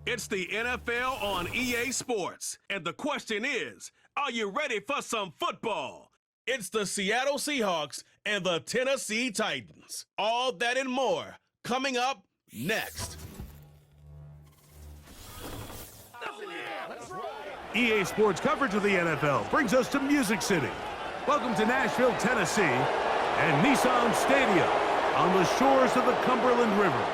It's the NFL on EA Sports. And the question is, are you ready for some football? It's the Seattle Seahawks and the Tennessee Titans. All that and more coming up next. EA Sports coverage of the NFL brings us to Music City. Welcome to Nashville, Tennessee, and Nissan Stadium on the shores of the Cumberland River.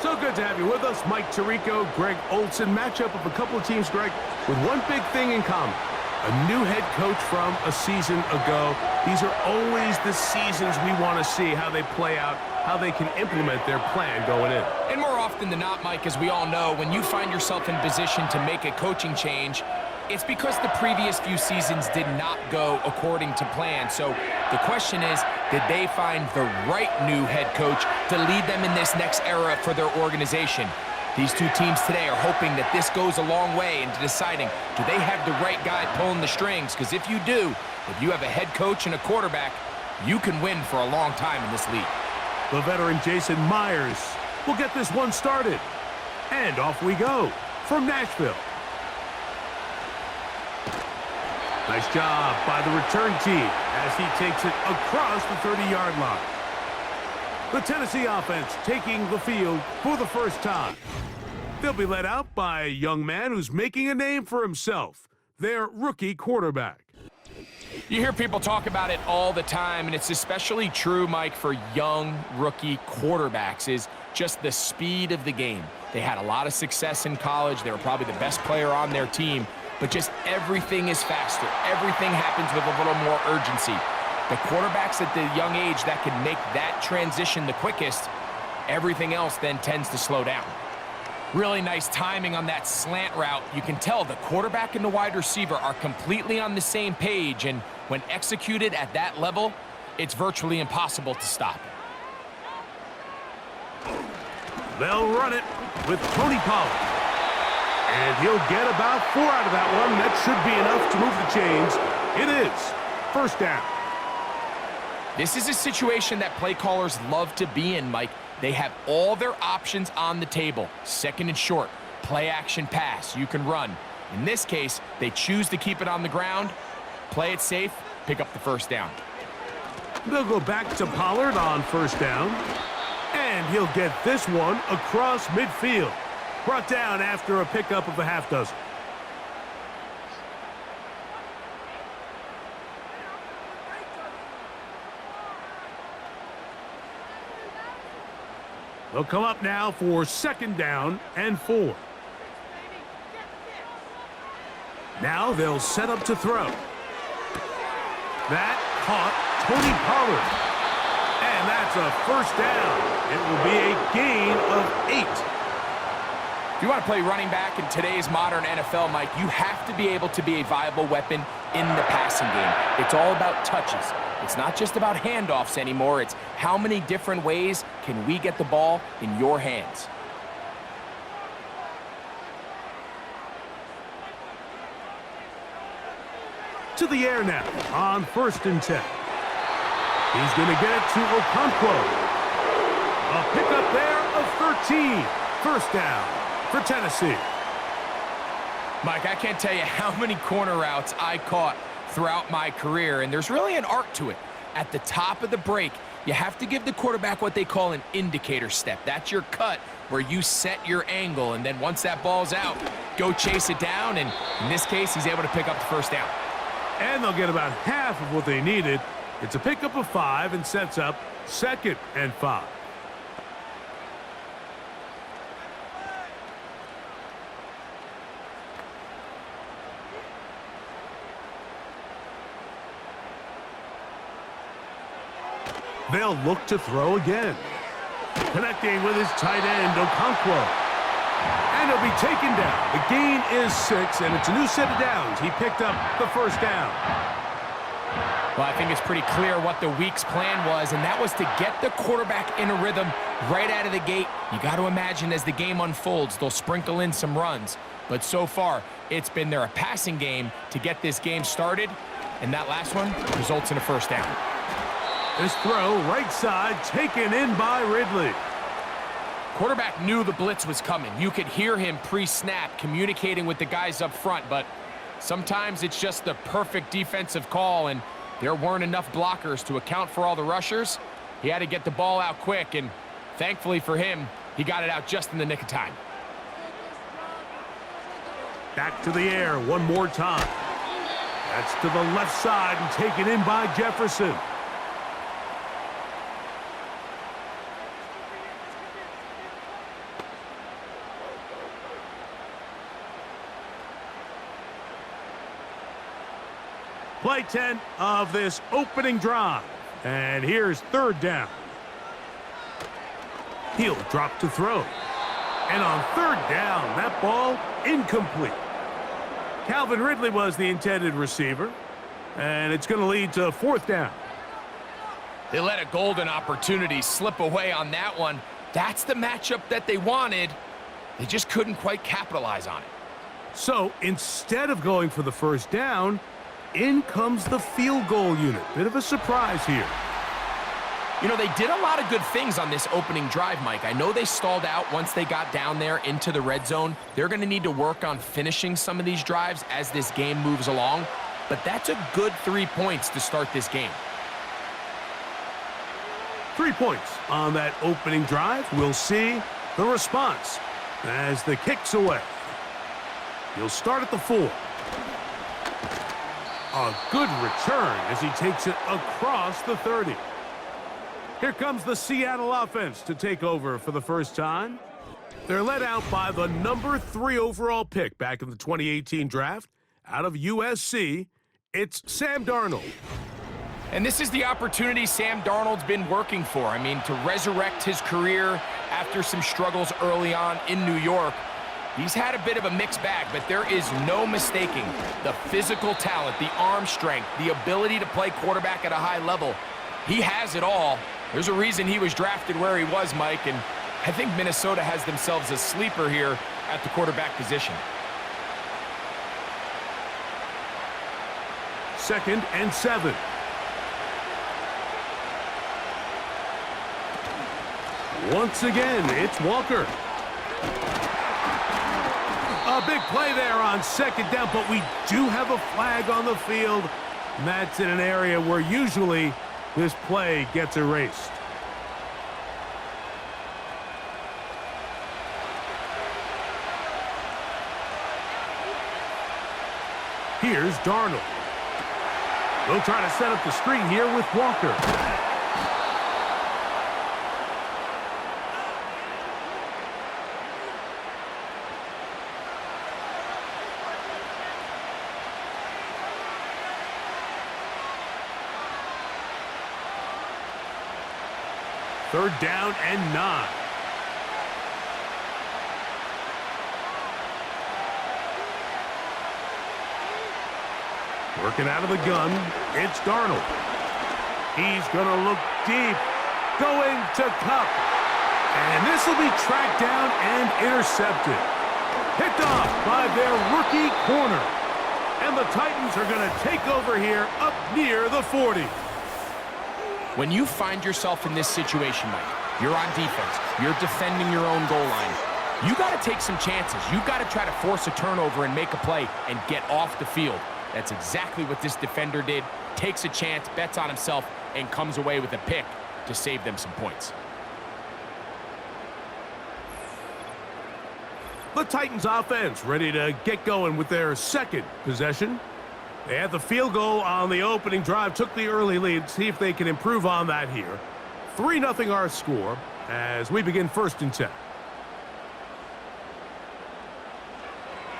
So good to have you with us. Mike Tirico, Greg Olson. Matchup of a couple of teams, Greg, with one big thing in common. A new head coach from a season ago. These are always the seasons we want to see how they play out, how they can implement their plan going in. And more often than not, Mike, as we all know, when you find yourself in position to make a coaching change, it's because the previous few seasons did not go according to plan. So the question is, did they find the right new head coach to lead them in this next era for their organization? These two teams today are hoping that this goes a long way into deciding, do they have the right guy pulling the strings? Because if you do, if you have a head coach and a quarterback, you can win for a long time in this league. The veteran Jason Myers will get this one started. And off we go from Nashville. Nice job by the return team as he takes it across the 30-yard line. The Tennessee offense taking the field for the first time. They'll be led out by a young man who's making a name for himself, their rookie quarterback. You hear people talk about it all the time, and it's especially true, Mike, for young rookie quarterbacks, is just the speed of the game. They had a lot of success in college. They were probably the best player on their team, but just everything is faster. Everything happens with a little more urgency. The quarterbacks at the young age that can make that transition the quickest, everything else then tends to slow down. Really nice timing on that slant route. You can tell the quarterback and the wide receiver are completely on the same page, and when executed at that level, it's virtually impossible to stop. They'll run it with Tony Pollard. And he'll get about 4 out of that one. That should be enough to move the chains. It is first down. This is a situation that play callers love to be in, Mike. They have all their options on the table. Second and short, play action pass, you can run. In this case, they choose to keep it on the ground, play it safe, pick up the first down. They'll go back to Pollard on first down. And he'll get this one across midfield. Brought down after a pickup of a half dozen. They'll come up now for second down and 4. Now they'll set up to throw. That caught Tony Pollard. And that's a first down. It will be a gain of 8. If you want to play running back in today's modern NFL, Mike, you have to be able to be a viable weapon in the passing game. It's all about touches. It's not just about handoffs anymore. It's how many different ways can we get the ball in your hands. To the air now on first and 10. He's going to get it to Okonkwo. A pickup there of 13. First down for Tennessee. Mike, I can't tell you how many corner routes I caught throughout my career, and there's really an art to it. At the top of the break, you have to give the quarterback what they call an indicator step. That's your cut where you set your angle, and then once that ball's out, go chase it down, and in this case, he's able to pick up the first down. And they'll get about half of what they needed. It's a pickup of 5 and sets up second and 5. They'll look to throw again. Connecting with his tight end, Okonkwo. And he'll be taken down. The gain is 6, and it's a new set of downs. He picked up the first down. Well, I think it's pretty clear what the week's plan was, and that was to get the quarterback in a rhythm right out of the gate. You got to imagine as the game unfolds, they'll sprinkle in some runs. But so far, it's been their passing game to get this game started, and that last one results in a first down. This throw, right side, taken in by Ridley. Quarterback knew the blitz was coming. You could hear him pre-snap communicating with the guys up front, but sometimes it's just the perfect defensive call, and there weren't enough blockers to account for all the rushers. He had to get the ball out quick, and thankfully for him, he got it out just in the nick of time. Back to the air one more time. That's to the left side and taken in by Jefferson. Play 10 of this opening drive. And here's third down. He'll drop to throw. And on third down, that ball incomplete. Calvin Ridley was the intended receiver. And it's going to lead to fourth down. They let a golden opportunity slip away on that one. That's the matchup that they wanted. They just couldn't quite capitalize on it. So instead of going for the first down, in comes the field goal unit. Bit of a surprise here. You know, they did a lot of good things on this opening drive, Mike. I know they stalled out once they got down there into the red zone. They're going to need to work on finishing some of these drives as this game moves along. But that's a good 3 points to start this game. 3 points on that opening drive. We'll see the response as the kick's away. He'll start at the 4. A good return as he takes it across the 30. Here comes the Seattle offense to take over for the first time. They're led out by the number 3 overall pick back in the 2018 draft out of USC. It's Sam Darnold. And this is the opportunity Sam Darnold's been working for. I mean, to resurrect his career after some struggles early on in New York. He's had a bit of a mixed bag, but there is no mistaking the physical talent, the arm strength, the ability to play quarterback at a high level. He has it all. There's a reason he was drafted where he was, Mike, and I think Minnesota has themselves a sleeper here at the quarterback position. 2nd and 7. Once again, it's Walker. A big play there on 2nd down, but we do have a flag on the field. And that's in an area where usually this play gets erased. Here's Darnold. They'll try to set up the screen here with Walker. Third down and 9. Working out of the gun, it's Darnold. He's going to look deep, going to Kupp. And this will be tracked down and intercepted. Picked off by their rookie corner. And the Titans are going to take over here up near the 40. When you find yourself in this situation, Mike, you're on defense, you're defending your own goal line, you got to take some chances. You got to try to force a turnover and make a play and get off the field. That's exactly what this defender did. Takes a chance, bets on himself, and comes away with a pick to save them some points. The Titans offense ready to get going with their second possession. They had the field goal on the opening drive, took the early lead. See if they can improve on that here. 3-0 our score as we begin 1st and 10.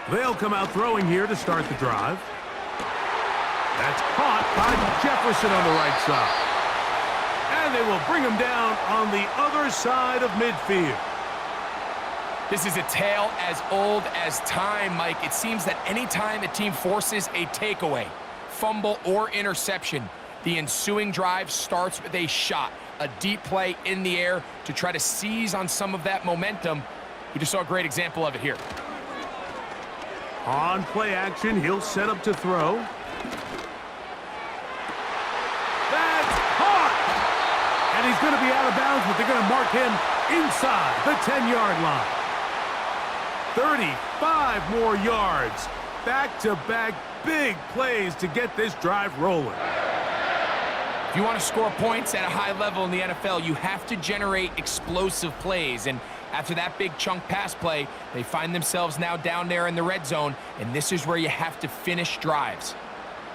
They'll come out throwing here to start the drive. That's caught by Jefferson on the right side. And they will bring him down on the other side of midfield. This is a tale as old as time, Mike. It seems that anytime a team forces a takeaway, fumble, or interception, the ensuing drive starts with a shot, a deep play in the air to try to seize on some of that momentum. You just saw a great example of it here. On play action, he'll set up to throw. That's caught! And he's going to be out of bounds, but they're going to mark him inside the 10-yard line. 35 more yards. Back-to-back big plays to get this drive rolling. If you want to score points at a high level in the NFL, you have to generate explosive plays. And after that big chunk pass play, they find themselves now down there in the red zone, and this is where you have to finish drives.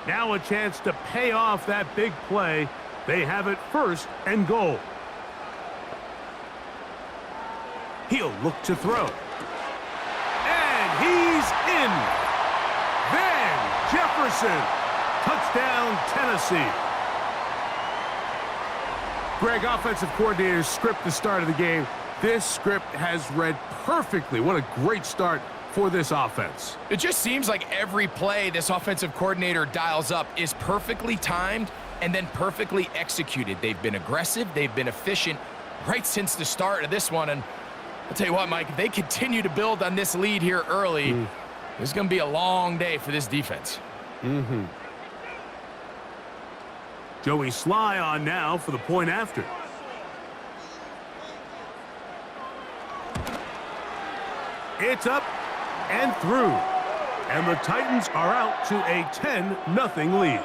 Now a chance to pay off that big play. They have it 1st and goal. He'll look to throw. And he's in. Van Jefferson. Touchdown, Tennessee. Greg, offensive coordinator's script the start of the game. This script has read perfectly. What a great start for this offense. It just seems like every play this offensive coordinator dials up is perfectly timed and then perfectly executed. They've been aggressive, they've been efficient right since the start of this one. And I'll tell you what, Mike, if they continue to build on this lead here early, this is going to be a long day for this defense. Joey Sly on now for the point after. It's up and through. And the Titans are out to a 10-0 lead.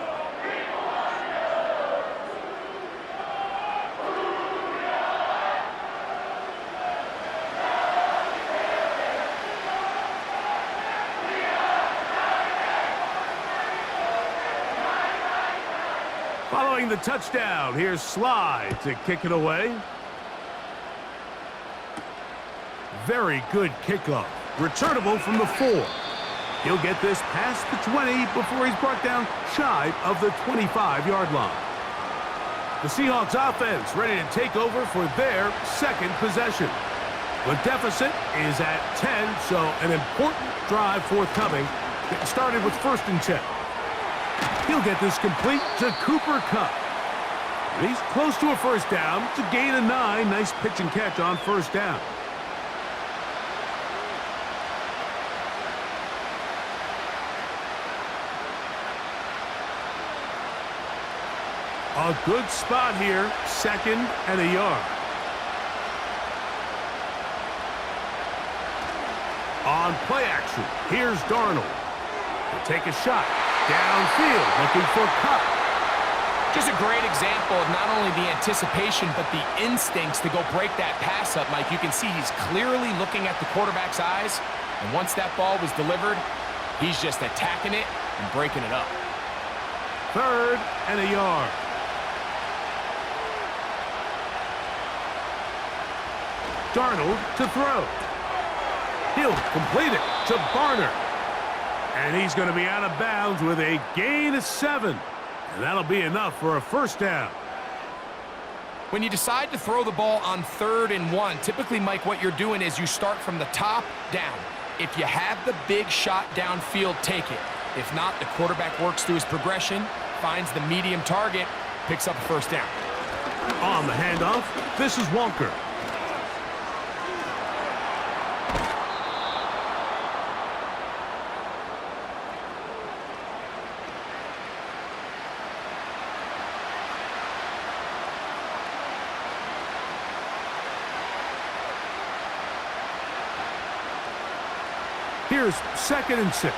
Following the touchdown, here's Sly to kick it away. Very good kickoff. Returnable from the 4. He'll get this past the 20 before he's brought down shy of the 25-yard line. The Seahawks offense ready to take over for their 2nd possession. The deficit is at 10, so an important drive forthcoming. Getting started with 1st and 10. He'll get this complete to Cooper Kupp. He's close to a 1st down. It's a gain of 9. Nice pitch and catch on 1st down. A good spot here. 2nd and a yard. On play action, here's Darnold. He'll take a shot. Downfield, looking for Kupp. Just a great example of not only the anticipation, but the instincts to go break that pass up, Mike. You can see he's clearly looking at the quarterback's eyes, and once that ball was delivered, he's just attacking it and breaking it up. 3rd and a yard. Darnold to throw. He'll complete it to Barner. And he's going to be out of bounds with a gain of 7. And that'll be enough for a 1st down. When you decide to throw the ball on 3rd and 1, typically, Mike, what you're doing is you start from the top down. If you have the big shot downfield, take it. If not, the quarterback works through his progression, finds the medium target, picks up a 1st down. On the handoff, this is Walker. Here's 2nd and 6.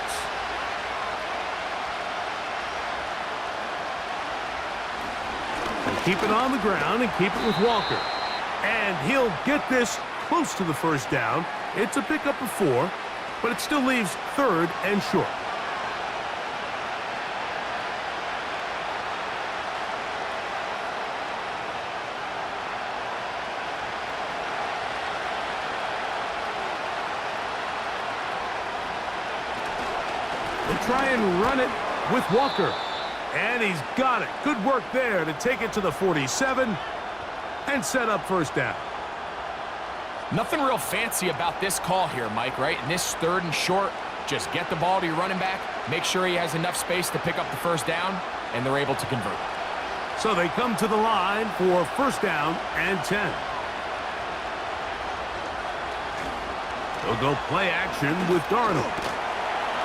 Keep it on the ground and keep it with Walker. And he'll get this close to the 1st down. It's a pickup of 4, but it still leaves 3rd and short. Try and run it with Walker. And he's got it. Good work there to take it to the 47 and set up 1st down. Nothing real fancy about this call here, Mike, right? In this 3rd and short, just get the ball to your running back, make sure he has enough space to pick up the 1st down, and they're able to convert. So they come to the line for 1st down and 10. They'll go play action with Darnold.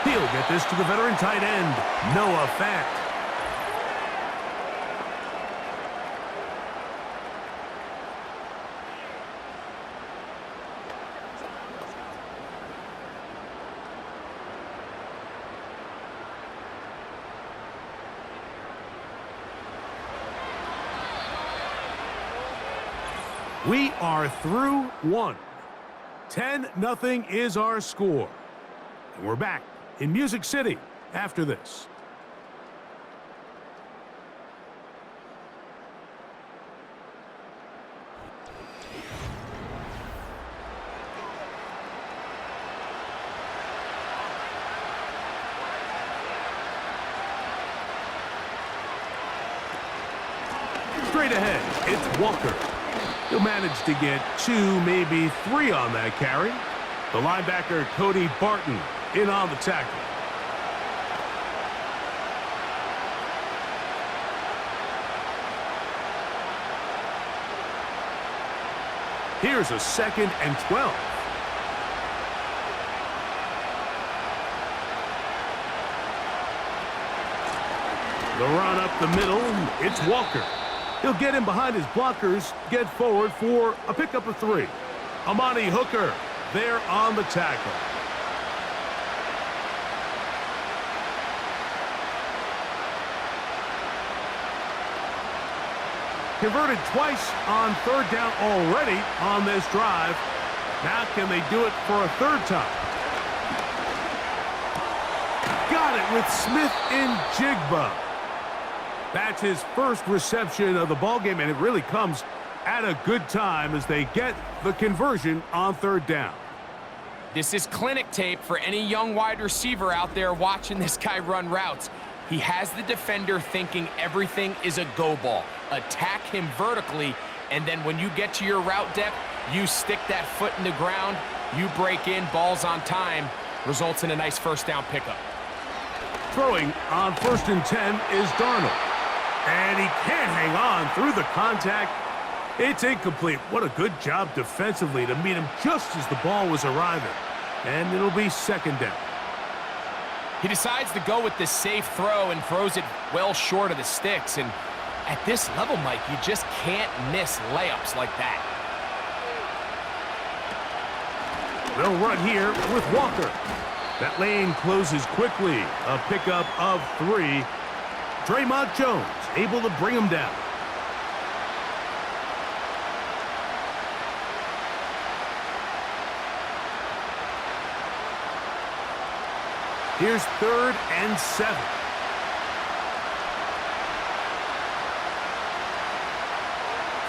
He'll get this to the veteran tight end, Noah Fant. We are through one. 10-0 is our score. And we're back in Music City after this. Straight ahead, it's Walker. He'll manage to get 2, maybe 3 on that carry. The linebacker, Cody Barton, in on the tackle. Here's a 2nd and 12. The run up the middle, it's Walker. He'll get in behind his blockers, get forward for a pickup of 3. Amani Hooker there on the tackle. Converted twice on 3rd down already on this drive. Now can they do it for a 3rd time? Got it with Smith in Jigba. That's his first reception of the ballgame, and it really comes at a good time as they get the conversion on 3rd down. This is clinic tape for any young wide receiver out there watching this guy run routes. He has the defender thinking everything is a go ball. Attack him vertically, and then when you get to your route depth, you stick that foot in the ground, you break in, ball's on time, results in a nice 1st down pickup. Throwing on 1st and 10 is Darnold. And he can't hang on through the contact. It's incomplete. What a good job defensively to meet him just as the ball was arriving. And it'll be 2nd down. He decides to go with this safe throw and throws it well short of the sticks. And at this level, Mike, you just can't miss layups like that. They'll run here with Walker. That lane closes quickly. A pickup of 3. Draymond Jones able to bring him down. Here's 3rd and 7.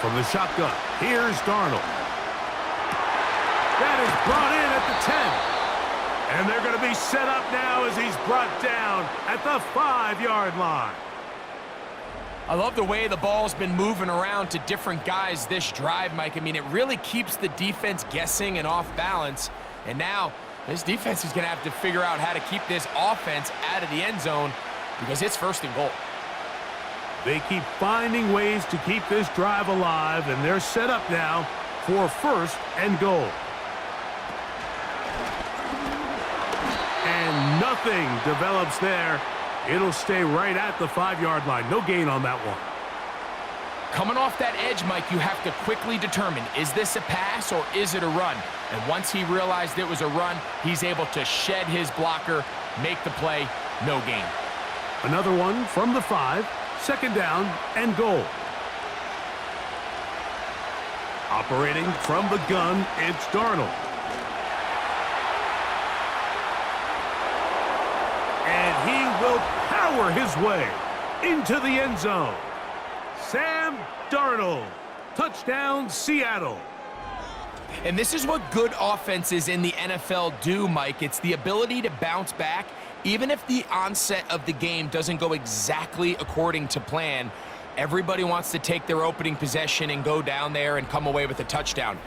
From the shotgun, here's Darnold. That is brought in at the 10. And they're going to be set up now as he's brought down at the 5-yard line. I love the way the ball's been moving around to different guys this drive, Mike. I mean, it really keeps the defense guessing and off balance. And now this defense is going to have to figure out how to keep this offense out of the end zone because it's 1st and goal. They keep finding ways to keep this drive alive, and they're set up now for 1st and goal. And nothing develops there. It'll stay right at the 5-yard line. No gain on that one. Coming off that edge, Mike, you have to quickly determine, is this a pass or is it a run? And once he realized it was a run, he's able to shed his blocker, make the play, no gain. Another one from the 5, 2nd down and goal. Operating from the gun, it's Darnold. And he will power his way into the end zone. Sam Darnold, touchdown Seattle. And this is what good offenses in the NFL do, Mike. It's the ability to bounce back, even if the onset of the game doesn't go exactly according to plan. Everybody wants to take their opening possession and go down there and come away with a touchdown.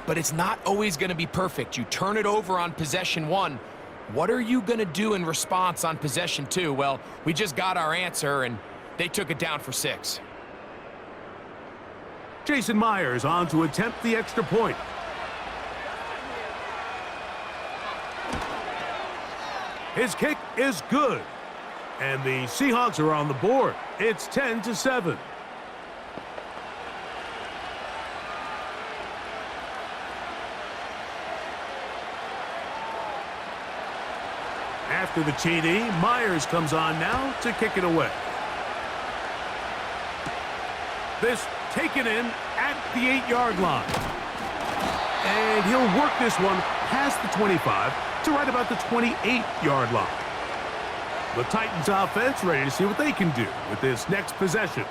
But it's not always going to be perfect. You turn it over on possession 1. What are you going to do in response on possession 2? Well, we just got our answer, and they took it down for 6. Jason Myers on to attempt the extra point. His kick is good. And the Seahawks are on the board. It's 10-7. After the TD, Myers comes on now to kick it away. This taken in at the 8-yard line. And he'll work this one past the 25 to right about the 28-yard line. The Titans offense ready to see what they can do with this next possession.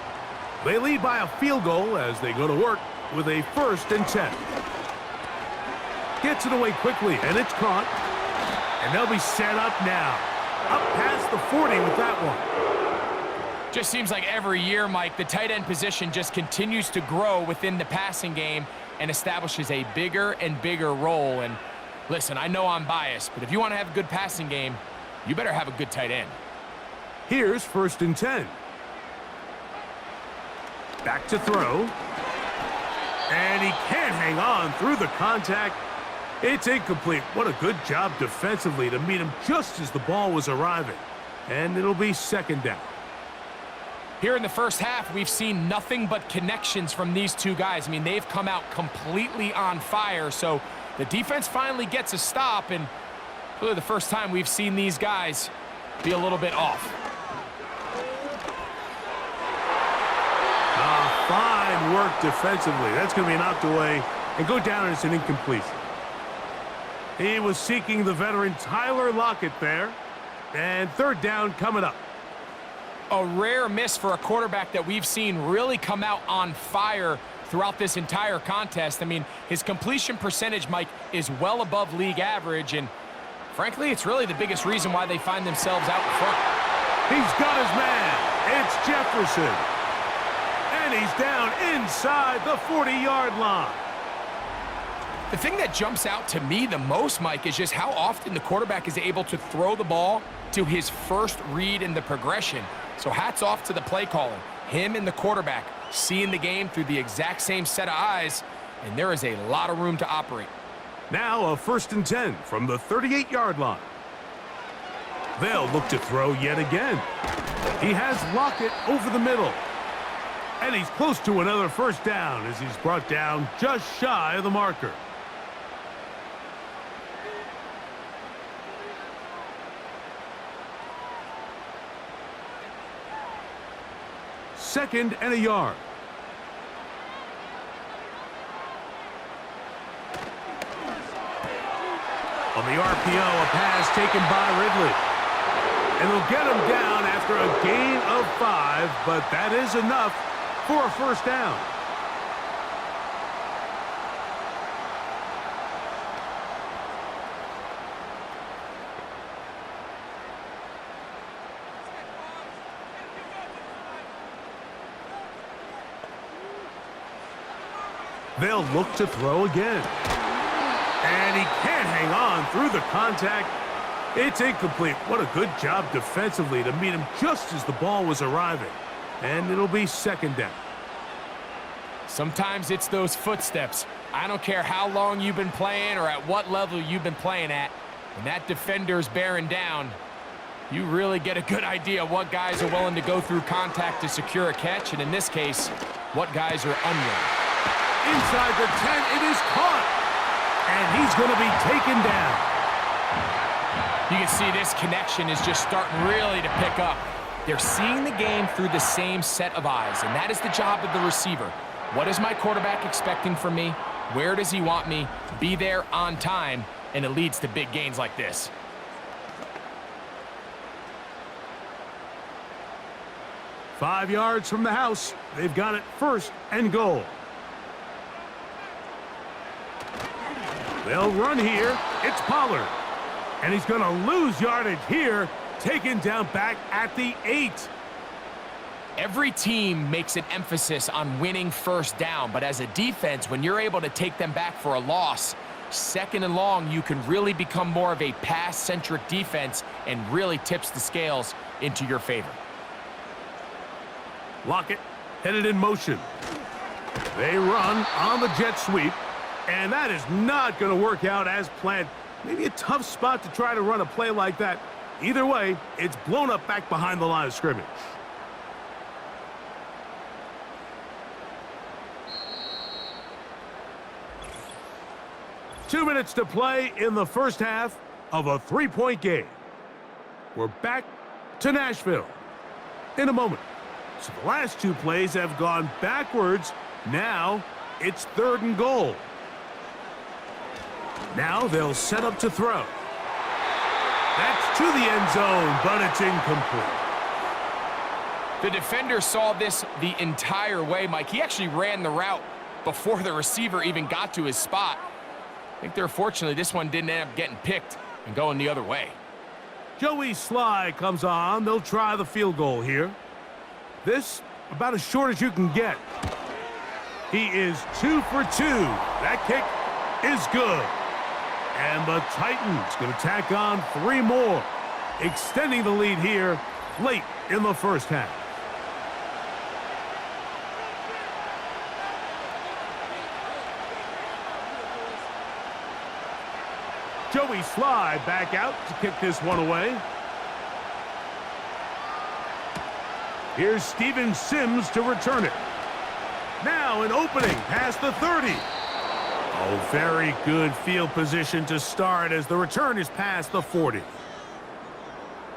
They lead by a field goal as they go to work with a 1st and 10. Gets it away quickly, and it's caught. And they'll be set up now. Up past the 40 with that one. Just seems like every year, Mike, the tight end position just continues to grow within the passing game and establishes a bigger and bigger role. And listen, I know I'm biased, but if you want to have a good passing game, you better have a good tight end. Here's 1st and 10. Back to throw. And he can't hang on through the contact. It's incomplete. What a good job defensively to meet him just as the ball was arriving. And it'll be 2nd down. Here in the first half, we've seen nothing but connections from these two guys. I mean, they've come out completely on fire. So the defense finally gets a stop, and really the first time we've seen these guys be a little bit off. Fine work defensively. That's going to be knocked away and go down as an incompletion. He was seeking the veteran Tyler Lockett there. And 3rd down coming up. A rare miss for a quarterback that we've seen really come out on fire throughout this entire contest. I mean, his completion percentage, Mike, is well above league average, and frankly, it's really the biggest reason why they find themselves out in front. He's got his man. It's Jefferson. And he's down inside the 40-yard line. The thing that jumps out to me the most, Mike, is just how often the quarterback is able to throw the ball to his first read in the progression. So hats off to the play caller. Him and the quarterback seeing the game through the exact same set of eyes, and there is a lot of room to operate. Now a 1st and 10 from the 38-yard line. They'll look to throw yet again. He has Lockett over the middle. And he's close to another 1st down as he's brought down just shy of the marker. Second and a yard. On the RPO, a pass taken by Ridley. And they'll get him down after a gain of 5, but that is enough for a 1st down. They'll look to throw again. And he can't hang on through the contact. It's incomplete. What a good job defensively to meet him just as the ball was arriving. And it'll be 2nd down. Sometimes it's those footsteps. I don't care how long you've been playing or at what level you've been playing at. When that defender's bearing down, you really get a good idea of what guys are willing to go through contact to secure a catch, and in this case, what guys are unwilling. Inside the 10, it is caught. And he's going to be taken down. You can see this connection is just starting really to pick up. They're seeing the game through the same set of eyes, and that is the job of the receiver. What is my quarterback expecting from me? Where does he want me? Be there on time, and it leads to big gains like this. Five yards from the house. They've got it 1st and goal. They'll run here. It's Pollard. And he's going to lose yardage here. Taken down back at the 8. Every team makes an emphasis on winning 1st down, but as a defense, when you're able to take them back for a loss, 2nd and long, you can really become more of a pass-centric defense and really tips the scales into your favor. Lockett headed in motion. They run on the jet sweep, and that is not going to work out as planned. Maybe a tough spot to try to run a play like that. Either way, it's blown up back behind the line of scrimmage. Two minutes to play in the first half of a 3-point game. We're back to Nashville in a moment. So the last two plays have gone backwards. Now It's 3rd and goal. Now they'll set up to throw. That's to the end zone, but it's incomplete. The defender saw this the entire way, Mike. He actually ran the route before the receiver even got to his spot. I think fortunately this one didn't end up getting picked and going the other way. Joey Sly comes on. They'll try the field goal here. This about as short as you can get. He is 2 for 2. That kick is good. And the Titans going to tack on 3 more, extending the lead here late in the first half. Joey Sly back out to kick this one away. Here's Steven Sims to return it. Now an opening past the 30. Oh, very good field position to start as the return is past the 40.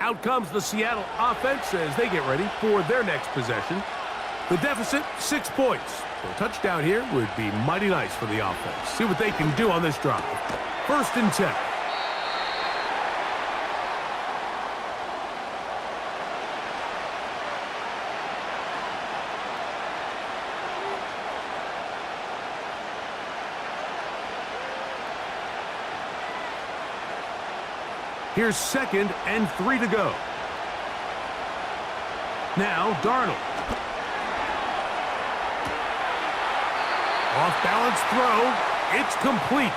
Out comes the Seattle offense as they get ready for their next possession. The deficit, 6 points. So a touchdown here would be mighty nice for the offense. See what they can do on this drive. 1st and 10. Here's 2nd and 3 to go. Now Darnold. Off-balance throw. It's complete.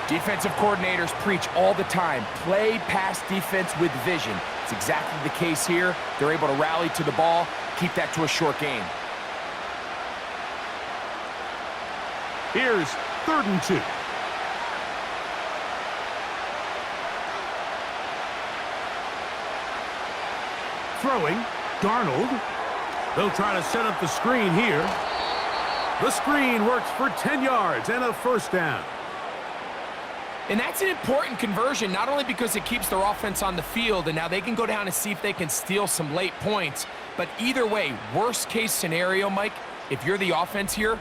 Defensive coordinators preach all the time, play pass defense with vision. It's exactly the case here. They're able to rally to the ball, keep that to a short game. Here's 3rd and 2. Throwing, Darnold. They'll try to set up the screen here. The screen works for 10 yards and a 1st down. And that's an important conversion, not only because it keeps their offense on the field, and now they can go down and see if they can steal some late points. But either way, worst case scenario, Mike, if you're the offense here,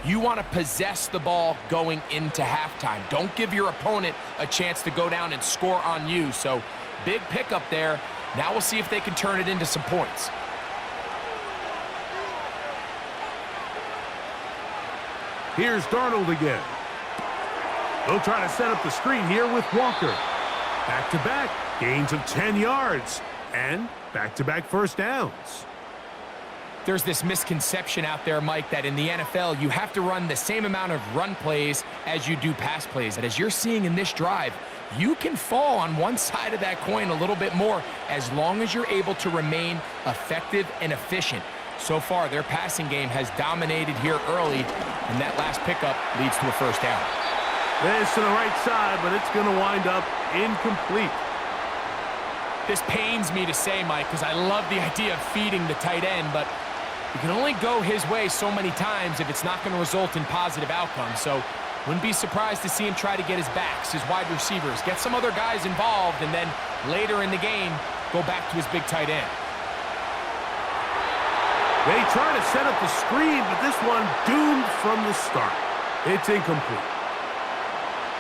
you want to possess the ball going into halftime. Don't give your opponent a chance to go down and score on you. So big pickup there. Now we'll see if they can turn it into some points. Here's Darnold again. They'll try to set up the screen here with Walker. Back-to-back, gains of 10 yards, and back-to-back 1st downs. There's this misconception out there, Mike, that in the NFL, you have to run the same amount of run plays as you do pass plays. And as you're seeing in this drive, you can fall on one side of that coin a little bit more as long as you're able to remain effective and efficient. So far, their passing game has dominated here early, and that last pickup leads to a 1st down. This to the right side, but it's going to wind up incomplete. This pains me to say, Mike, because I love the idea of feeding the tight end, but you can only go his way so many times if it's not going to result in positive outcomes. So wouldn't be surprised to see him try to get his backs, his wide receivers, get some other guys involved, and then later in the game, go back to his big tight end. They try to set up the screen, but this one doomed from the start. It's incomplete.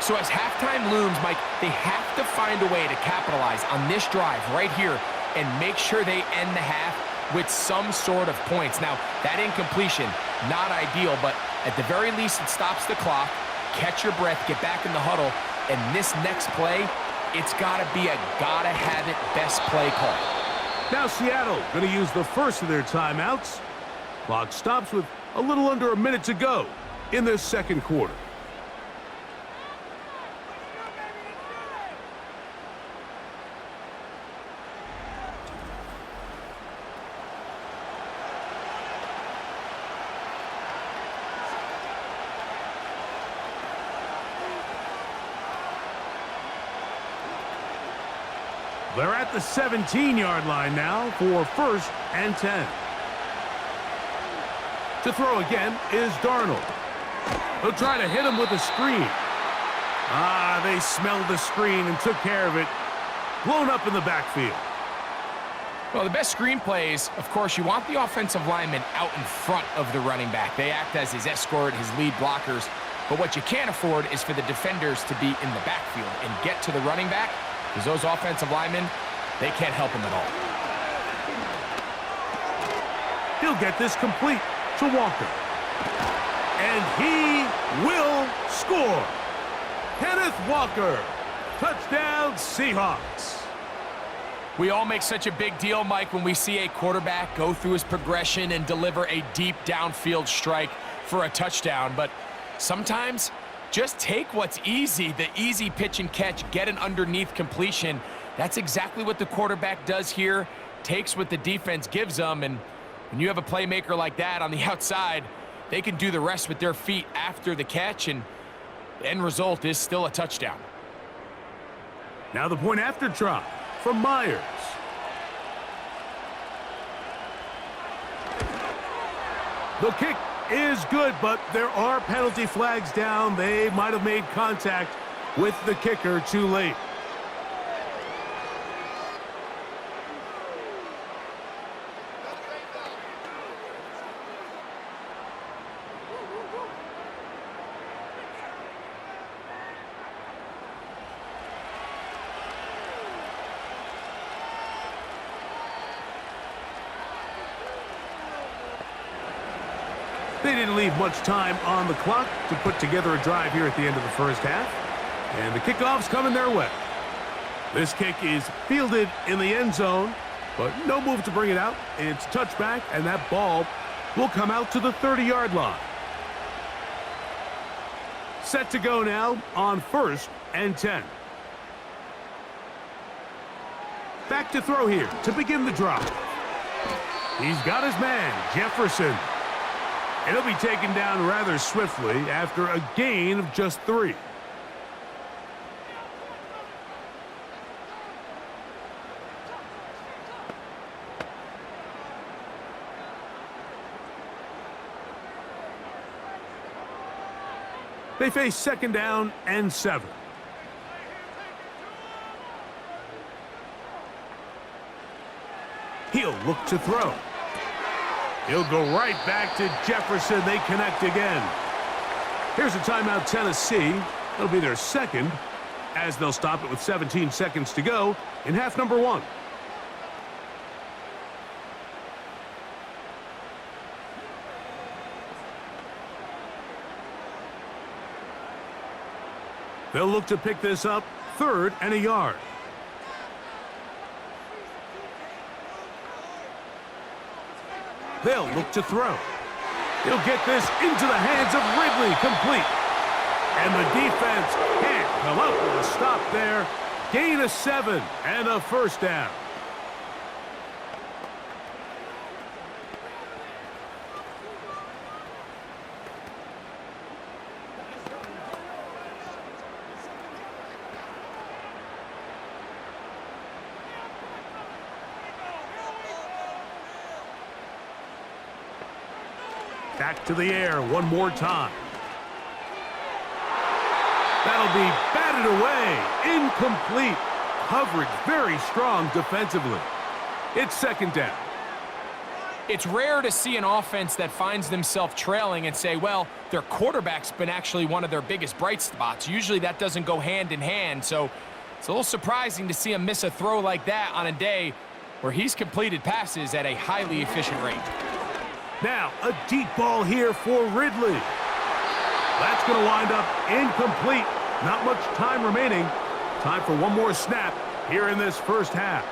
So as halftime looms, Mike, they have to find a way to capitalize on this drive right here and make sure they end the half with some sort of points. Now, that incompletion, not ideal, but at the very least, it stops the clock. Catch your breath, get back in the huddle, and this next play, it's got to be a gotta-have-it best play call. Now Seattle going to use the first of their timeouts. Clock stops with a little under a minute to go in this 2nd quarter. They're at the 17-yard line now for 1st and 10. To throw again is Darnold. They'll try to hit him with a screen. They smelled the screen and took care of it. Blown up in the backfield. Well, the best screenplays, of course, you want the offensive lineman out in front of the running back. They act as his escort, his lead blockers. But what you can't afford is for the defenders to be in the backfield and get to the running back, because those offensive linemen, they can't help him at all. He'll get this complete to Walker. And he will score. Kenneth Walker. Touchdown, Seahawks. We all make such a big deal, Mike, when we see a quarterback go through his progression and deliver a deep downfield strike for a touchdown. But sometimes, just take what's easy, the easy pitch and catch, get an underneath completion. That's exactly what the quarterback does here, takes what the defense gives them, and when you have a playmaker like that on the outside, they can do the rest with their feet after the catch, and the end result is still a touchdown. Now the point after try from Myers. The kick is good, but there are penalty flags down. They might have made contact with the kicker too late. They didn't leave much time on the clock to put together a drive here at the end of the first half. And the kickoff's coming their way. This kick is fielded in the end zone, but no move to bring it out. It's touchback, and that ball will come out to the 30-yard line. Set to go now on 1st and 10. Back to throw here to begin the drive. He's got his man, Jefferson. And he'll be taken down rather swiftly after a gain of just 3. They face 2nd down and 7. He'll look to throw. He'll go right back to Jefferson. They connect again. Here's a timeout, Tennessee. It'll be their second, as they'll stop it with 17 seconds to go in half number 1. They'll look to pick this up 3rd and a yard. They'll look to throw. He'll get this into the hands of Ridley, complete. And the defense can't come up with a stop there. Gain of 7 and a 1st down. Back to the air one more time. That'll be batted away. Incomplete. Coverage very strong defensively. It's 2nd down. It's rare to see an offense that finds themselves trailing and say, well, their quarterback's been actually one of their biggest bright spots. Usually that doesn't go hand in hand, so it's a little surprising to see him miss a throw like that on a day where he's completed passes at a highly efficient rate. Now, a deep ball here for Ridley. That's going to wind up incomplete. Not much time remaining. Time for one more snap here in this first half.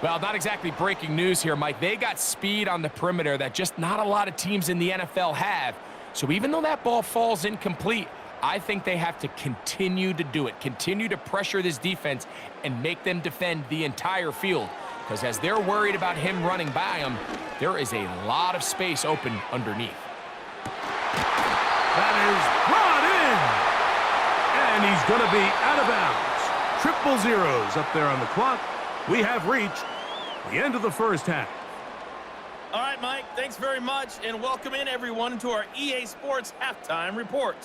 Well, not exactly breaking news here, Mike. They got speed on the perimeter that just not a lot of teams in the NFL have. So even though that ball falls incomplete, I think they have to continue to do it. Continue to pressure this defense and make them defend the entire field. Because as they're worried about him running by them, there is a lot of space open underneath. That is brought in. And he's going to be out of bounds. Triple zeros up there on the clock. We have reached the end of the first half. All right, Mike, thanks very much, and welcome in everyone to our EA Sports Halftime Report.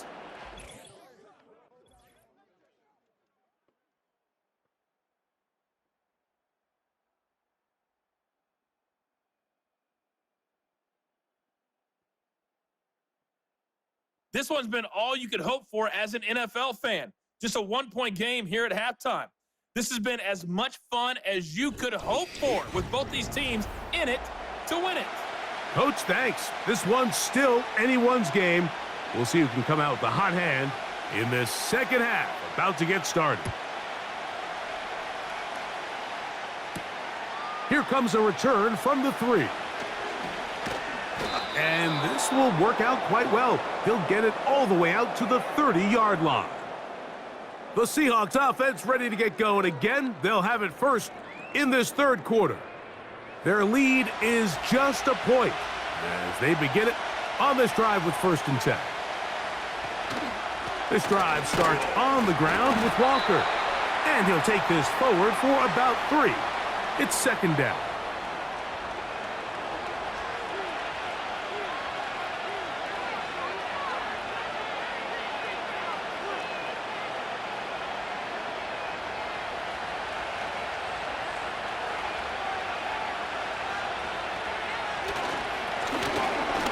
This one's been all you could hope for as an NFL fan. Just a one-point game here at halftime. This has been as much fun as you could hope for with both these teams in it to win it. Coach, thanks. This one's still anyone's game. We'll see who can come out with the hot hand in this second half. About to get started. Here comes a return from the 3. And this will work out quite well. He'll get it all the way out to the 30-yard line. The Seahawks offense ready to get going again. They'll have it first in this third quarter. Their lead is just a point as they begin it on this drive with 1st and 10. This drive starts on the ground with Walker. And he'll take this forward for about 3. It's 2nd down.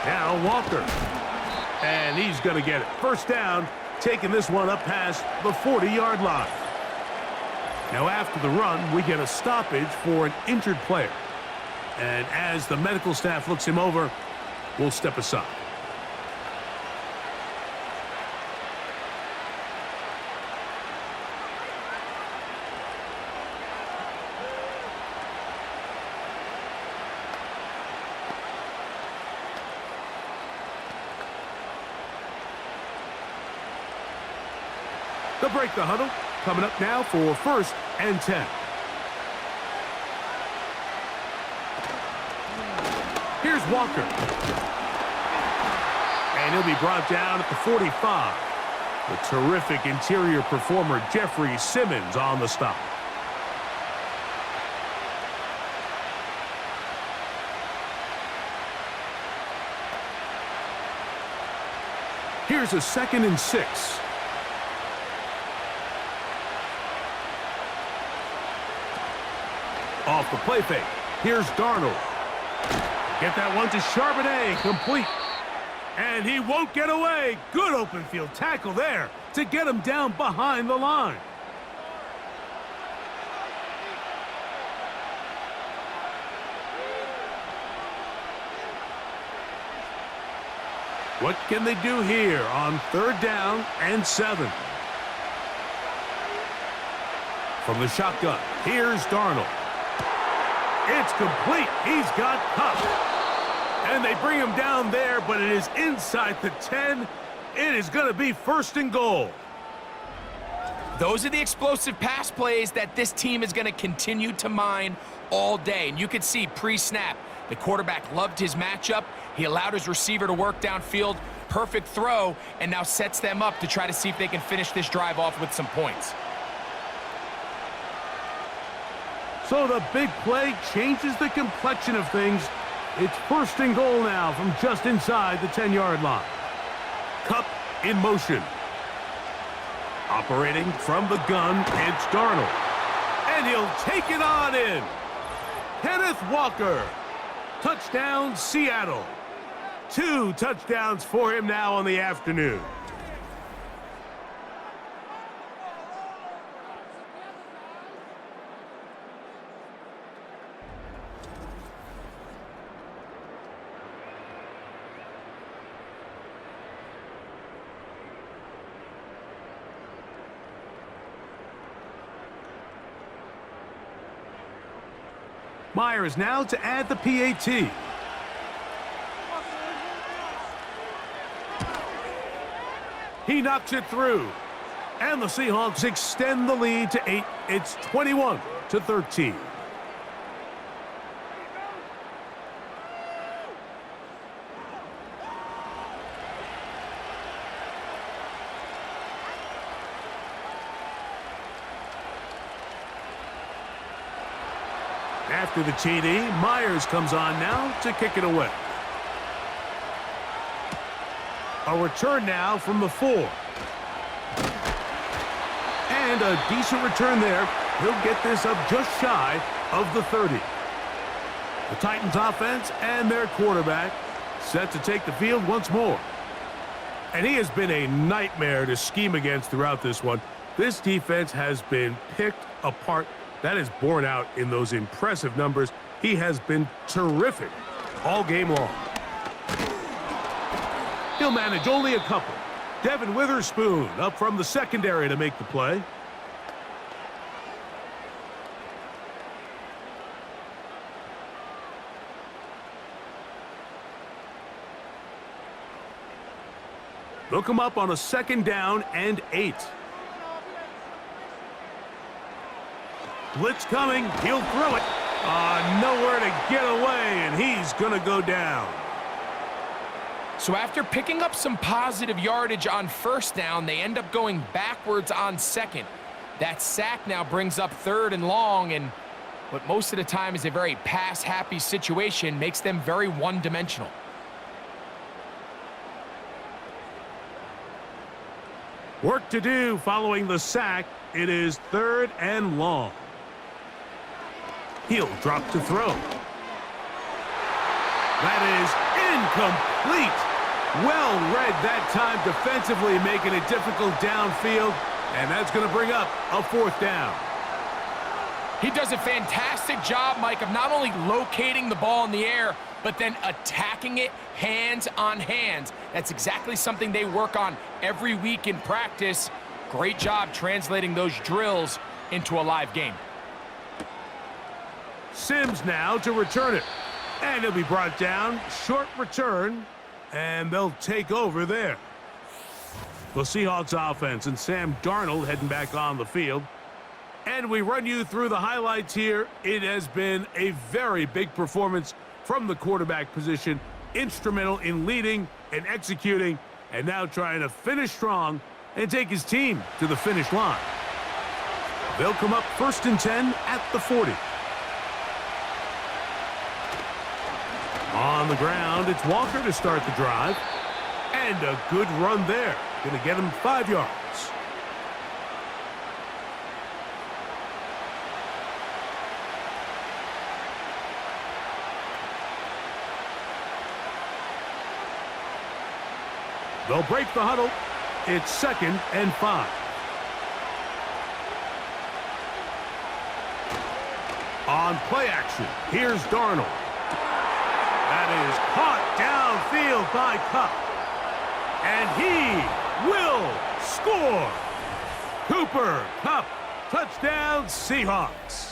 Now Walker. And he's going to get it. 1st down, taking this one up past the 40-yard line. Now after the run, we get a stoppage for an injured player. And as the medical staff looks him over, we'll step aside. They'll break the huddle. Coming up now for 1st and 10. Here's Walker. And he'll be brought down at the 45. The terrific interior performer, Jeffrey Simmons, on the stop. Here's a 2nd and 6. Off the play fake. Here's Darnold. Get that one to Charbonnet. Complete. And he won't get away. Good open field tackle there to get him down behind the line. What can they do here on 3rd down and 7? From the shotgun, here's Darnold. It's complete. He's got cuffed. And they bring him down there, but it is inside the 10. It is going to be 1st and goal. Those are the explosive pass plays that this team is going to continue to mine all day. And you could see pre-snap, the quarterback loved his matchup. He allowed his receiver to work downfield. Perfect throw, and now sets them up to try to see if they can finish this drive off with some points. So the big play changes the complexion of things. It's 1st and goal now from just inside the 10-yard line. Cup in motion. Operating from the gun, it's Darnold. And he'll take it on in. Kenneth Walker. Touchdown, Seattle. 2 touchdowns for him now on the afternoon. Myers now to add the PAT. He knocks it through. And the Seahawks extend the lead to 8. It's 21-13. After the TD, Myers comes on now to kick it away. A return now from the 4. And a decent return there. He'll get this up just shy of the 30. The Titans offense and their quarterback set to take the field once more. And he has been a nightmare to scheme against throughout this one. This defense has been picked apart. That is borne out in those impressive numbers. He has been terrific all game long. He'll manage only a couple. Devin Witherspoon up from the secondary to make the play. They'll come up on a 2nd down and 8. Blitz coming. He'll throw it. Nowhere to get away, and he's going to go down. So after picking up some positive yardage on 1st down, they end up going backwards on 2nd. That sack now brings up 3rd and long, and what most of the time is a very pass-happy situation makes them very one-dimensional. Work to do following the sack. It is 3rd and long. He'll drop to throw. That is incomplete. Well read that time defensively, making it difficult downfield, and that's going to bring up a 4th down. He does a fantastic job, Mike, of not only locating the ball in the air, but then attacking it hands on hands. That's exactly something they work on every week in practice. Great job translating those drills into a live game. Sims now to return it. And he'll be brought down. Short return. And they'll take over there. The Seahawks offense and Sam Darnold heading back on the field. And we run you through the highlights here. It has been a very big performance from the quarterback position. Instrumental in leading and executing, and now trying to finish strong and take his team to the finish line. They'll come up 1st and 10 at the 40. On the ground, it's Walker to start the drive. And a good run there. Going to get him 5 yards. They'll break the huddle. It's 2nd and 5. On play action, here's Darnold. That is caught downfield by Kupp. And he will score. Cooper Kupp, touchdown Seahawks.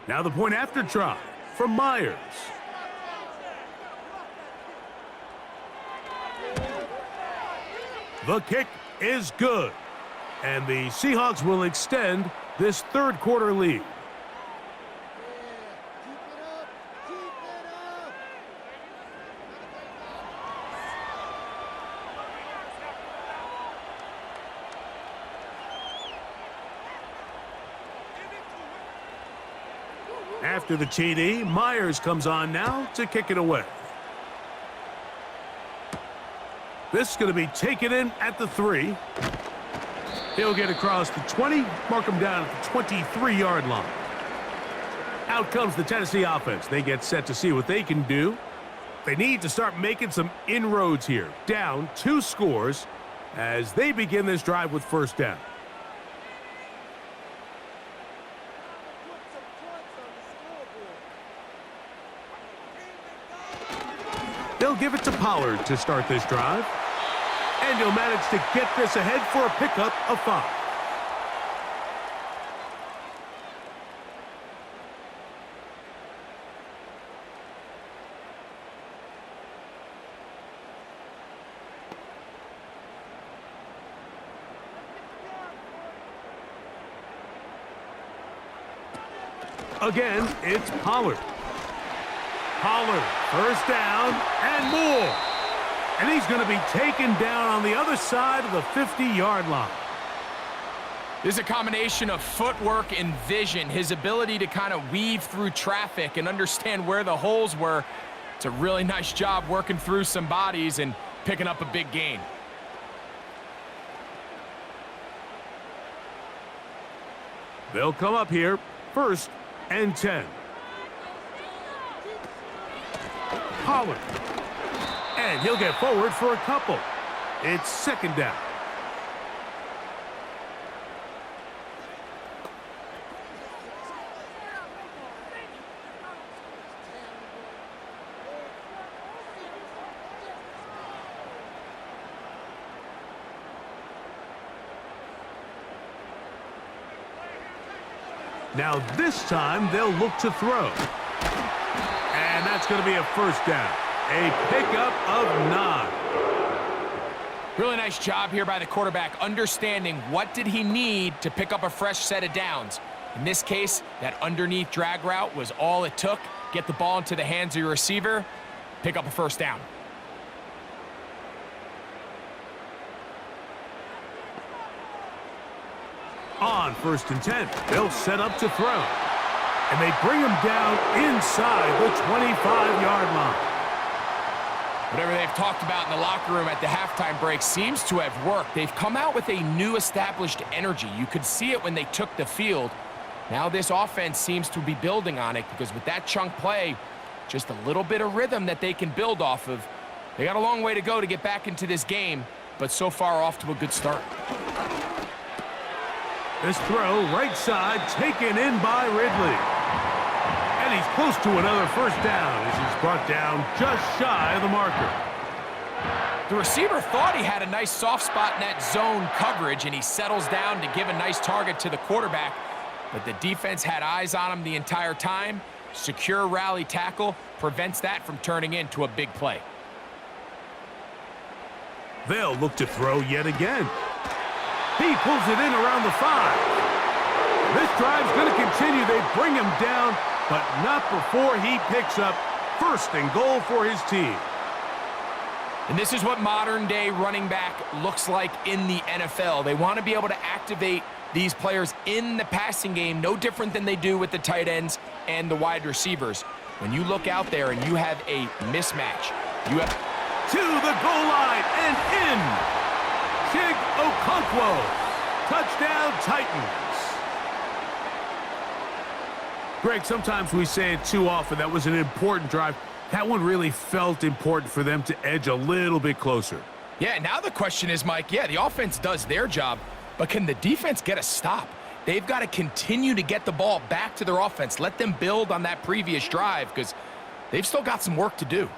Now the point after try from Myers. The kick is good. And the Seahawks will extend this 3rd quarter lead. After the TD, Myers comes on now to kick it away. This is going to be taken in at the 3. He'll get across the 20, mark him down at the 23-yard line. Out comes the Tennessee offense. They get set to see what they can do. They need to start making some inroads here. Down 2 scores as they begin this drive with 1st down. They'll give it to Pollard to start this drive. And he'll manage to get this ahead for a pickup of 5. Again, it's Pollard. Pollard, 1st down and more. And he's going to be taken down on the other side of the 50-yard line. This is a combination of footwork and vision, his ability to kind of weave through traffic and understand where the holes were. It's a really nice job working through some bodies and picking up a big gain. They'll come up here, 1st and 10. Pollard. And he'll get forward for a couple. It's 2nd down. Now this time they'll look to throw. And that's going to be a 1st down. A pickup of 9. Really nice job here by the quarterback, understanding what did he need to pick up a fresh set of downs. In this case, that underneath drag route was all it took. Get the ball into the hands of your receiver, pick up a 1st down. On 1st and 10, they'll set up to throw. And they bring him down inside the 25-yard line. Whatever they've talked about in the locker room at the halftime break seems to have worked. They've come out with a new established energy. You could see it when they took the field. Now this offense seems to be building on it because with that chunk play, just a little bit of rhythm that they can build off of. They got a long way to go to get back into this game, but so far off to a good start. This throw, right side, taken in by Ridley. And he's close to another 1st down as he's brought down just shy of the marker. The receiver thought he had a nice soft spot in that zone coverage, and he settles down to give a nice target to the quarterback. But the defense had eyes on him the entire time. Secure rally tackle prevents that from turning into a big play. They'll look to throw yet again. He pulls it in around the 5. This drive's going to continue. They bring him down, but not before he picks up 1st and goal for his team. And this is what modern-day running back looks like in the NFL. They want to be able to activate these players in the passing game, no different than they do with the tight ends and the wide receivers. When you look out there and you have a mismatch, you have to the goal line and in. Chig Okonkwo. Touchdown, Titans. Greg, sometimes we say it too often. That was an important drive. That one really felt important for them to edge a little bit closer. Yeah, now the question is, Mike, yeah, the offense does their job, but can the defense get a stop? They've got to continue to get the ball back to their offense. Let them build on that previous drive because they've still got some work to do.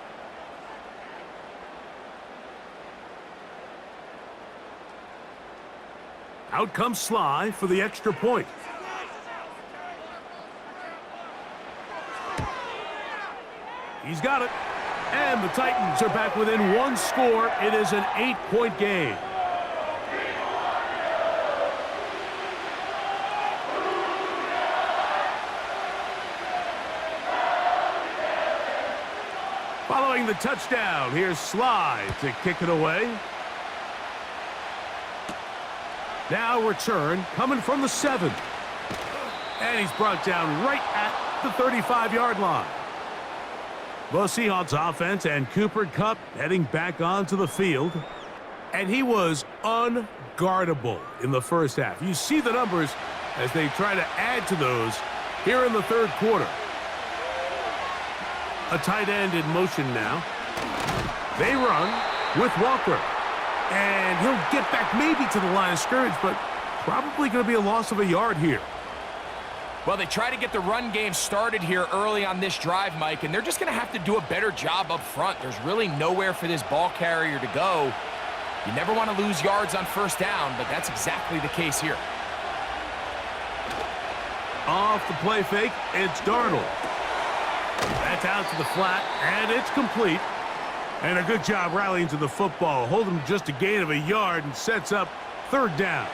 Out comes Sly for the extra point. He's got it. And the Titans are back within 1 score. It is an 8-point game. Following the touchdown, here's Sly to kick it away. Now return coming from the 7. And he's brought down right at the 35-yard line. The Seahawks offense and Cooper Kupp heading back onto the field. And he was unguardable in the 1st half. You see the numbers as they try to add to those here in the 3rd quarter. A tight end in motion now. They run with Walker. And he'll get back maybe to the line of scrimmage, but probably going to be a loss of a yard here. Well, they try to get the run game started here early on this drive, Mike, and they're just going to have to do a better job up front. There's really nowhere for this ball carrier to go. You never want to lose yards on 1st down, but that's exactly the case here. Off the play fake, it's Darnold. That's out to the flat, and it's complete. And a good job rallying to the football. Hold him just a gain of a yard and sets up 3rd down.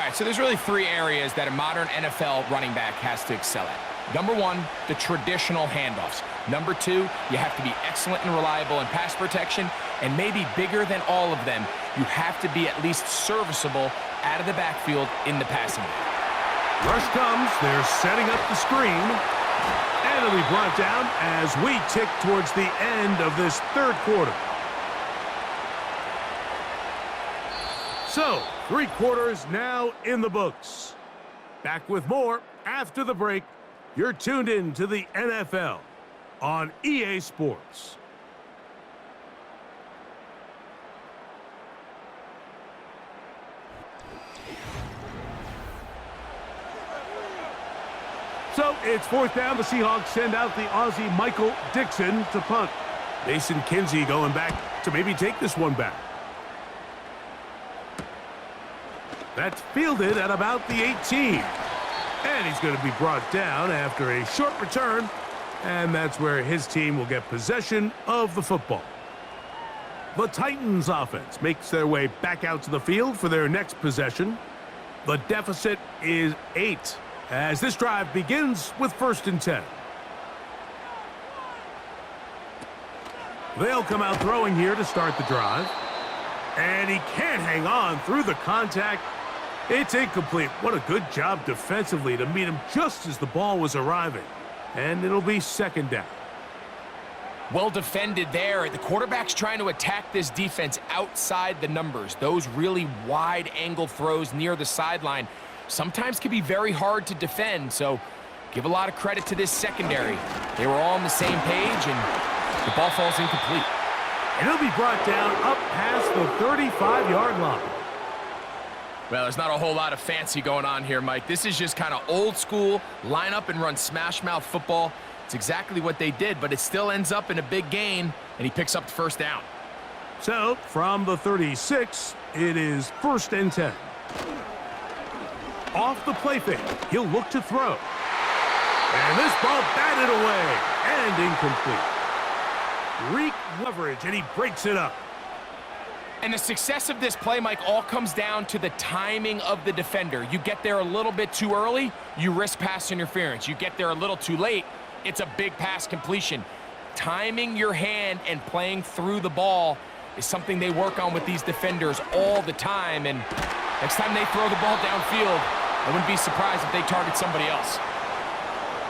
All right, so there's really three areas that a modern NFL running back has to excel at. Number one, the traditional handoffs. Number two, you have to be excellent and reliable in pass protection. And maybe bigger than all of them, you have to be at least serviceable out of the backfield in the passing game. Rush comes. They're setting up the screen. And it'll be brought down as we tick towards the end of this third quarter. So, 3 quarters now in the books. Back with more after the break. You're tuned in to the NFL on EA Sports. So it's 4th down. The Seahawks send out the Aussie Michael Dixon to punt. Mason Kinsey going back to maybe take this one back. That's fielded at about the 18. And he's going to be brought down after a short return. And that's where his team will get possession of the football. The Titans offense makes their way back out to the field for their next possession. The deficit is 8 as this drive begins with 1st and 10. They'll come out throwing here to start the drive. And he can't hang on through the contact. It's incomplete. What a good job defensively to meet him just as the ball was arriving. And it'll be 2nd down. Well defended there. The quarterback's trying to attack this defense outside the numbers. Those really wide angle throws near the sideline sometimes can be very hard to defend. So give a lot of credit to this secondary. They were all on the same page and the ball falls incomplete. And he'll be brought down up past the 35-yard line. Well, there's not a whole lot of fancy going on here, Mike. This is just kind of old school, line up and run smash mouth football. It's exactly what they did, but it still ends up in a big gain, and he picks up the 1st down. So, from the 36, it is 1st and 10. Off the play fake, he'll look to throw. And this ball batted away and incomplete. Reek leverage, and he breaks it up. And the success of this play, Mike, all comes down to the timing of the defender. You get there a little bit too early, you risk pass interference. You get there a little too late, it's a big pass completion. Timing your hand and playing through the ball is something they work on with these defenders all the time. And next time they throw the ball downfield, I wouldn't be surprised if they target somebody else.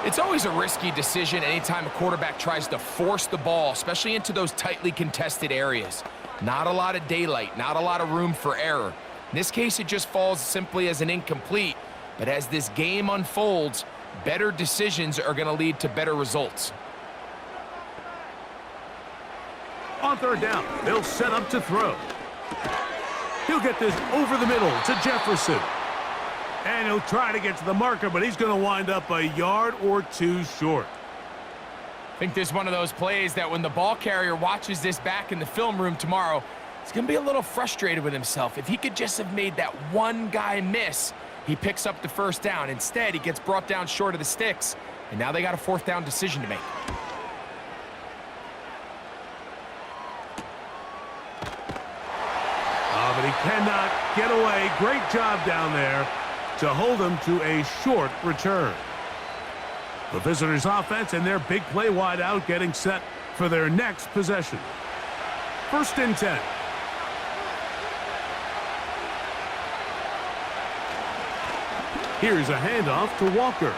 It's always a risky decision anytime a quarterback tries to force the ball, especially into those tightly contested areas. Not a lot of daylight, not a lot of room for error. In this case, it just falls simply as an incomplete. But as this game unfolds, better decisions are going to lead to better results. On 3rd down, they'll set up to throw. He'll get this over the middle to Jefferson. And he'll try to get to the marker, but he's going to wind up a yard or 2 short. I think this is one of those plays that when the ball carrier watches this back in the film room tomorrow, he's going to be a little frustrated with himself. If he could just have made that one guy miss, he picks up the 1st down. Instead, he gets brought down short of the sticks, and now they got a 4th down decision to make. Oh, but he cannot get away. Great job down there to hold him to a short return. The visitors' offense and their big play wide out getting set for their next possession. 1st and 10. Here's a handoff to Walker.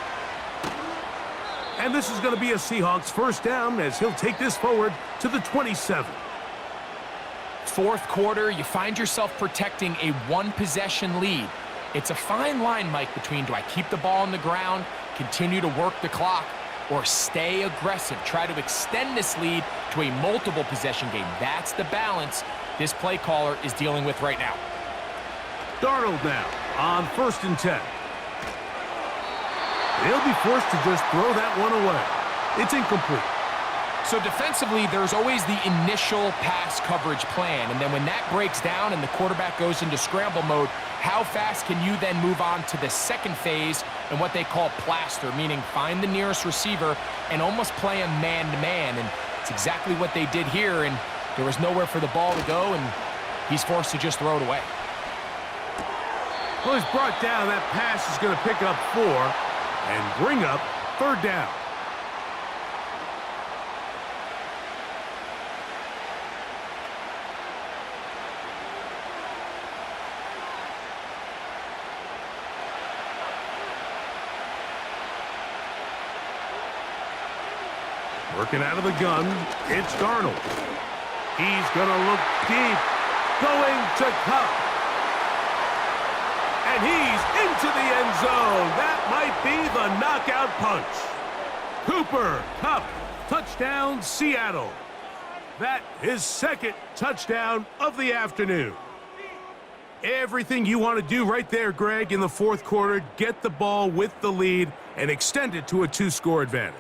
And this is going to be a Seahawks 1st down as he'll take this forward to the 27. 4th quarter, you find yourself protecting a 1-possession lead. It's a fine line, Mike, between do I keep the ball on the ground, continue to work the clock, or stay aggressive, try to extend this lead to a multiple possession game. That's the balance this play caller is dealing with right now. Darnold now on 1st and 10. They'll be forced to just throw that one away. It's incomplete. So defensively, there's always the initial pass coverage plan, and then when that breaks down and the quarterback goes into scramble mode, how fast can you then move on to the second phase and what they call plaster, meaning find the nearest receiver and almost play him man-to-man, and it's exactly what they did here, and there was nowhere for the ball to go, and he's forced to just throw it away. Well, he's brought down. That pass is going to pick up 4 and bring up 3rd down. Working out of the gun, it's Darnold. He's going to look deep, going to Cup. And he's into the end zone. That might be the knockout punch. Cooper Kupp, touchdown Seattle. That is 2nd touchdown of the afternoon. Everything you want to do right there, Greg, in the 4th quarter, get the ball with the lead and extend it to a 2-score advantage.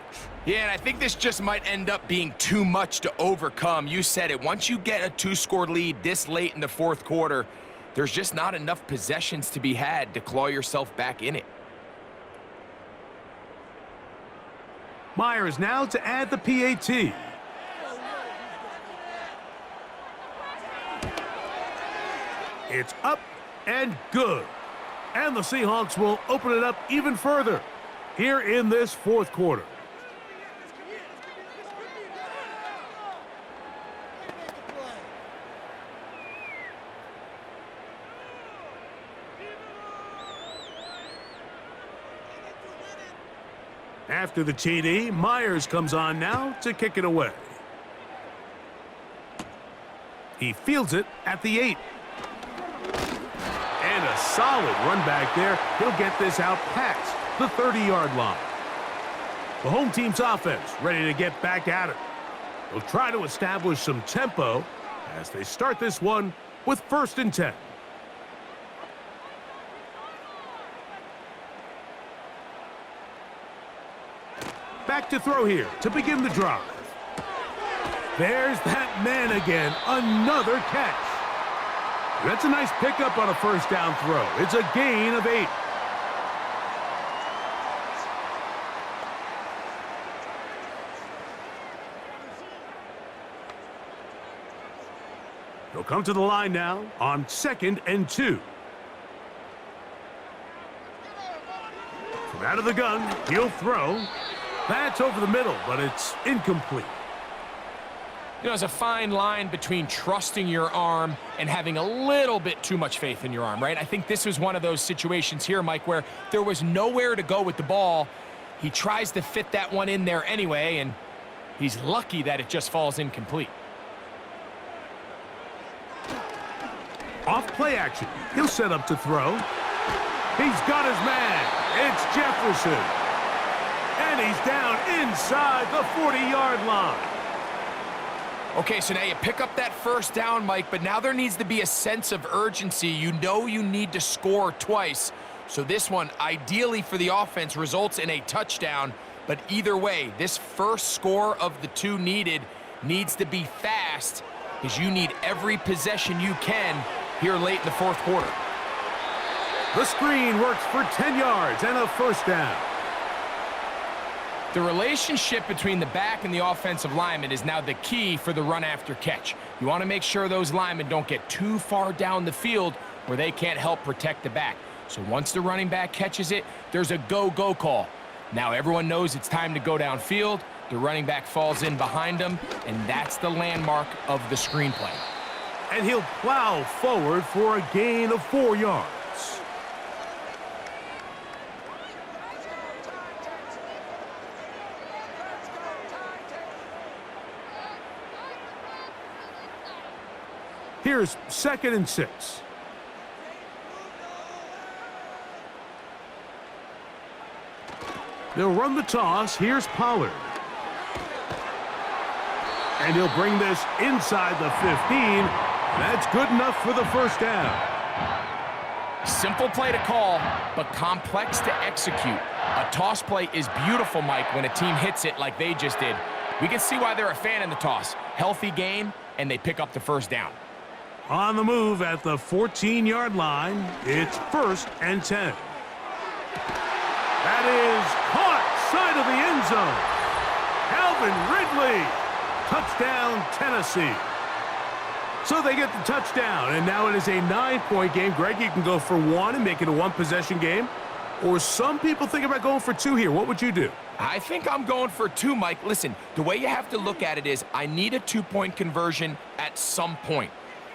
Yeah, and I think this just might end up being too much to overcome. You said it. Once you get a 2-score lead this late in the 4th quarter, there's just not enough possessions to be had to claw yourself back in it. Myers now to add the PAT. It's up and good. And the Seahawks will open it up even further here in this 4th quarter. After the TD, Myers comes on now to kick it away. He fields it at the 8. And a solid run back there. He'll get this out past the 30-yard line. The home team's offense ready to get back at it. They'll try to establish some tempo as they start this one with 1st and 10. Back to throw here to begin the drive. There's that man again. Another catch. That's a nice pickup on a 1st down throw. It's a gain of 8. He'll come to the line now on 2nd and 2. From out of the gun, he'll throw. That's over the middle, but it's incomplete. You know, there's a fine line between trusting your arm and having a little bit too much faith in your arm, right? I think this was one of those situations here, Mike, where there was nowhere to go with the ball. He tries to fit that one in there anyway, and he's lucky that it just falls incomplete. Off play action. He'll set up to throw. He's got his man. It's Jefferson. And he's down inside the 40-yard line. Okay, so now you pick up that 1st down, Mike, but now there needs to be a sense of urgency. You know you need to score twice. So this one, ideally for the offense, results in a touchdown. But either way, this first score of the 2 needed needs to be fast, because you need every possession you can here late in the 4th quarter. The screen works for 10 yards and a 1st down. The relationship between the back and the offensive lineman is now the key for the run after catch. You want to make sure those linemen don't get too far down the field where they can't help protect the back. So once the running back catches it, there's a go-go call. Now everyone knows it's time to go downfield. The running back falls in behind him, and that's the landmark of the screenplay. And he'll plow forward for a gain of 4 yards. Here's 2nd and 6. They'll run the toss. Here's Pollard. And he'll bring this inside the 15. That's good enough for the 1st down. Simple play to call, but complex to execute. A toss play is beautiful, Mike, when a team hits it like they just did. We can see why they're a fan in the toss. Healthy game, and they pick up the 1st down. On the move at the 14-yard line, it's 1st and 10. That is caught side of the end zone. Calvin Ridley, touchdown Tennessee. So they get the touchdown, and now it is a 9-point game. Greg, you can go for one and make it a one-possession game. Or some people think about going for two here. What would you do? I think I'm going for two, Mike. Listen, the way you have to look at it is I need a two-point conversion at some point.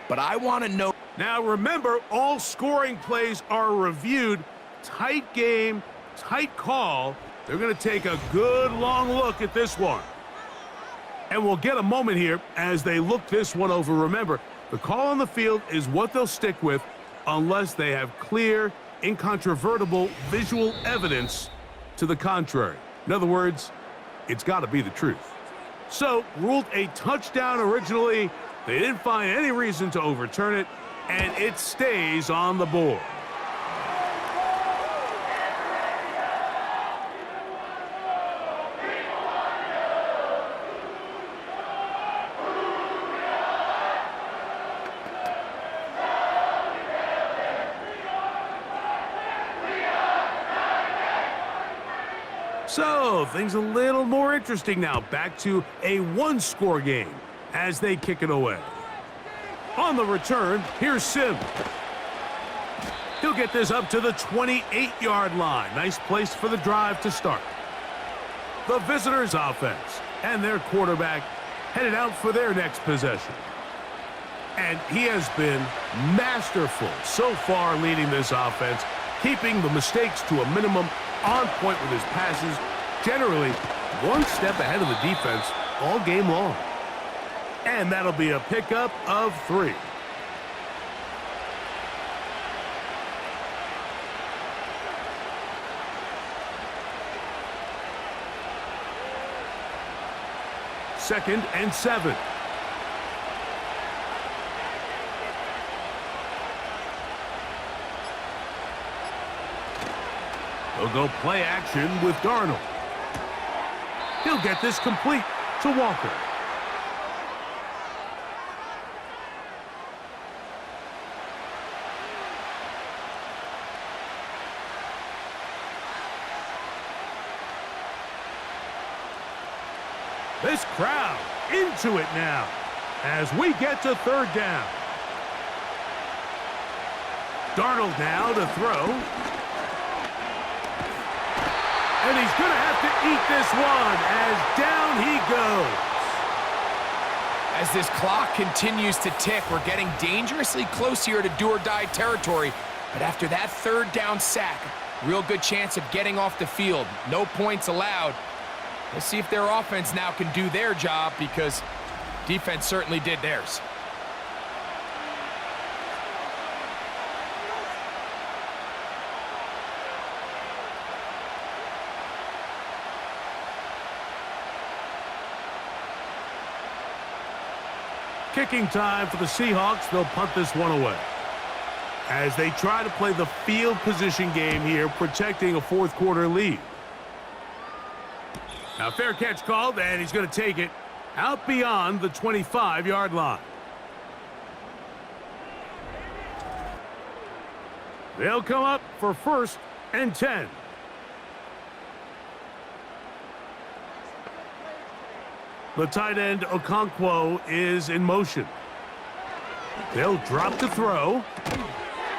But I want to know. Now, remember, all scoring plays are reviewed. Tight game, tight call. They're going to take a good long look at this one. And we'll get a moment here as they look this one over. Remember, the call on the field is what they'll stick with unless they have clear, incontrovertible visual evidence to the contrary. In other words, it's got to be the truth. So, ruled a touchdown originally. They didn't find any reason to overturn it, and it stays on the board. So, things a little more interesting now. Back to a one-score game as they kick it away. On the return, here's Sim. He'll get this up to the 28-yard line. Nice place for the drive to start. The visitors' offense and their quarterback headed out for their next possession. And he has been masterful so far leading this offense, keeping the mistakes to a minimum, on point with his passes, generally one step ahead of the defense all game long. And that'll be a pickup of 3. Second and 7. They'll go play action with Darnold. He'll get this complete to Walker. This crowd into it now as we get to third down. Darnold now to throw. And he's going to have to eat this one as down he goes. As this clock continues to tick, we're getting dangerously close here to do-or-die territory. But after that third down sack, real good chance of getting off the field. No points allowed. Let's see if their offense now can do their job, because defense certainly did theirs. Kicking time for the Seahawks. They'll punt this one away as they try to play the field position game here, protecting a fourth quarter lead. Now, fair catch called, and he's going to take it out beyond the 25-yard line. They'll come up for 1st and 10. The tight end, Okonkwo, is in motion. They'll drop to throw.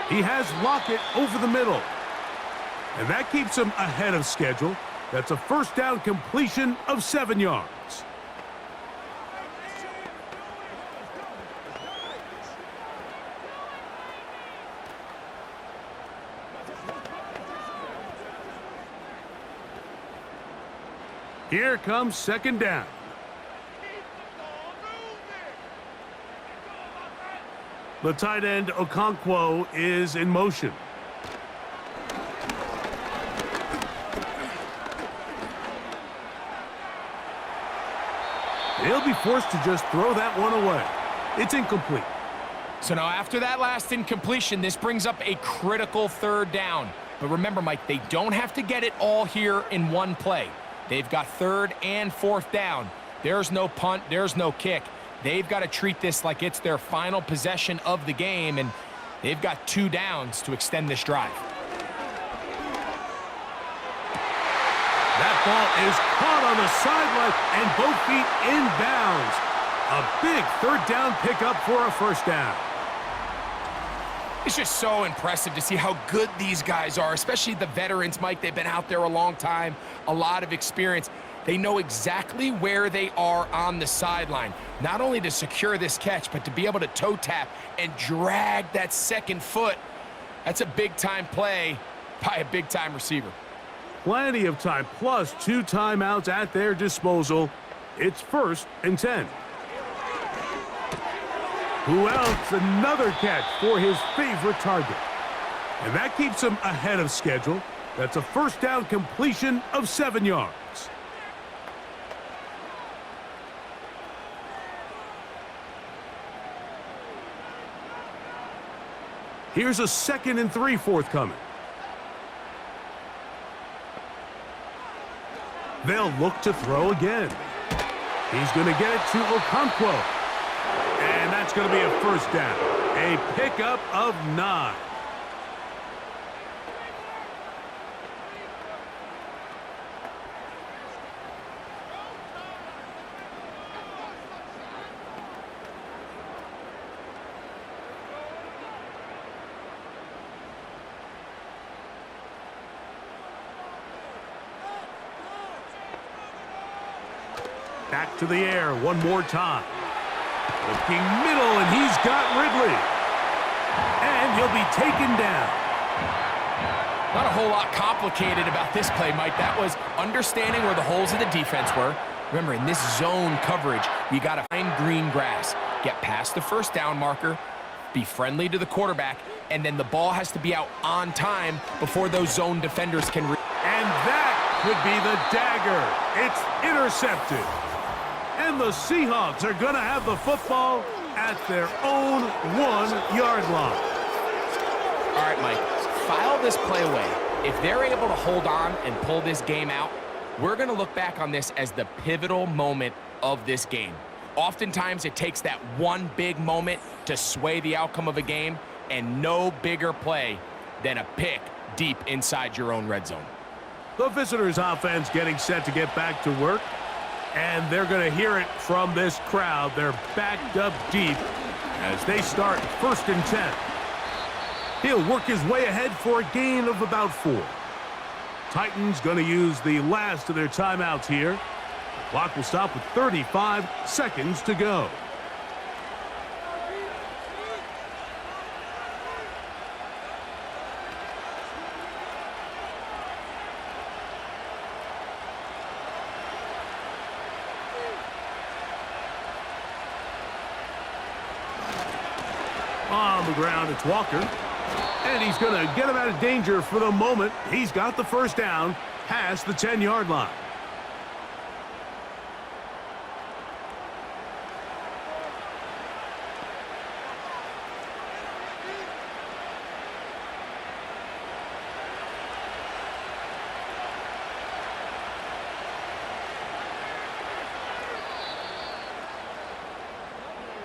He has Lockett over the middle. And that keeps him ahead of schedule. That's a first down completion of 7 yards. Here comes second down. The tight end, Okonkwo, is in motion. He'll be forced to just throw that one away. It's incomplete. So now after that last incompletion, this brings up a critical third down. But remember, Mike, they don't have to get it all here in one play. They've got 3rd and 4th down. There's no punt. There's no kick. They've got to treat this like it's their final possession of the game, and they've got 2 downs to extend this drive. That ball is caught on the sideline, and both feet inbounds. A big third down pickup for a first down. It's just so impressive to see how good these guys are, especially the veterans, Mike. They've been out there a long time, a lot of experience. They know exactly where they are on the sideline, not only to secure this catch, but to be able to toe tap and drag that second foot. That's a big-time play by a big-time receiver. Plenty of time, plus 2 timeouts at their disposal. It's 1st and 10. Who else? Another catch for his favorite target. And that keeps him ahead of schedule. That's a first down completion of 7 yards. Here's a 2nd and 3 forthcoming. They'll look to throw again. He's going to get it to Okonkwo. And that's going to be a first down. A pickup of 9. Back to the air one more time. Looking middle, and he's got Ridley. And he'll be taken down. Not a whole lot complicated about this play, Mike. That was understanding where the holes of the defense were. Remember, in this zone coverage, you got to find green grass. Get past the first down marker, be friendly to the quarterback, and then the ball has to be out on time before those zone defenders can And that could be the dagger. It's intercepted. And the Seahawks are going to have the football at their own 1-yard line. All right, Mike, file this play away. If they're able to hold on and pull this game out, we're going to look back on this as the pivotal moment of this game. Oftentimes, it takes that one big moment to sway the outcome of a game, and no bigger play than a pick deep inside your own red zone. The visitors' offense getting set to get back to work. And they're going to hear it from this crowd. They're backed up deep as they start 1st and 10. He'll work his way ahead for a gain of about 4. Titans going to use the last of their timeouts here. The clock will stop with 35 seconds to go. On the ground, it's Walker. And he's going to get him out of danger for the moment. He's got the first down past the 10-yard line.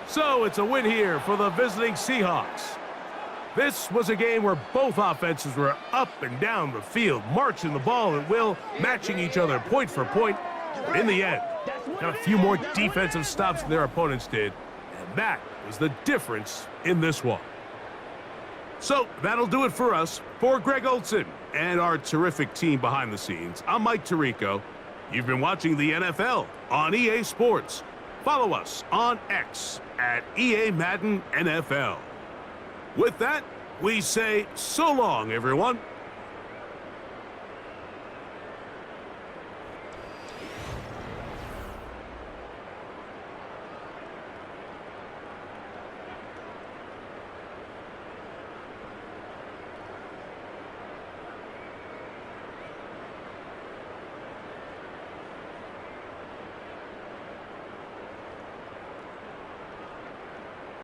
So it's a win here for the visiting Seahawks. This was a game where both offenses were up and down the field, marching the ball at will, matching each other point for point. But in the end, got a few more defensive stops than their opponents did, and that was the difference in this one. So that'll do it for us. For Greg Olson and our terrific team behind the scenes, I'm Mike Tirico. You've been watching the NFL on EA Sports. Follow us on X at EA Madden NFL. With that, we say so long, everyone.